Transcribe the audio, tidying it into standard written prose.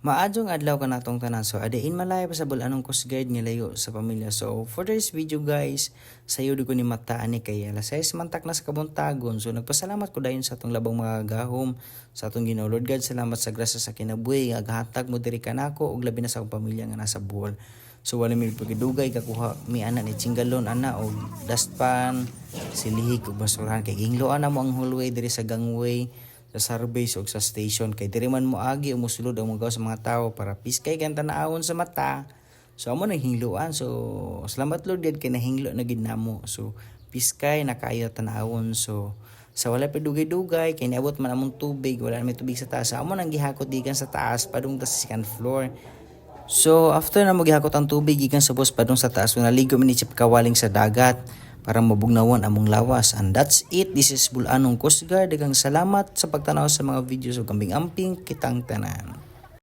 Maadjong adlaw ka natong tanan. So adain malay pa sa bulanong coast guard nga layo sa pamilya. So for this video guys, sayo ko ni mataan ni kay alas 6 mantak na sa kabuntagon. So nagpasalamat ko dayon sa atong labang mga gahom sa atong Ginoo. Lord God, salamat sa grasya sa kinabuhi nga gahatag mo diri kanako ug labi na sa akong pamilya nga nasa Bohol. So wala mi pagidugay kakuha mi ana ni Chingalon ana og dustpan, silihig ug basurahan kay gingloan na mo ang hallway diri sa gangway sa service o sa station kay diri man mo agi o mosulod ang mga sa mga tao para piskay kan tanaawon sa mata. So amo nang hingluan. So salamat Lord God kay nahinglo na gid namo. So piskay na kaayo tanaawon. So sa wala pa dugay-dugay kay niabot man among tubig, wala na may tubig sa taas. So, amo nang gihakot gikan sa taas padung sa second floor. So after na maghihakot ang tubig gikan sa bus padung sa taas, naligo mi ni Chip Kawaling sa dagat para mabugnawon among lawas. And that's it. This is Bulanong Coast Guard. Daghang salamat sa pagtanaw sa mga videos ug kambing amping kitang tanan.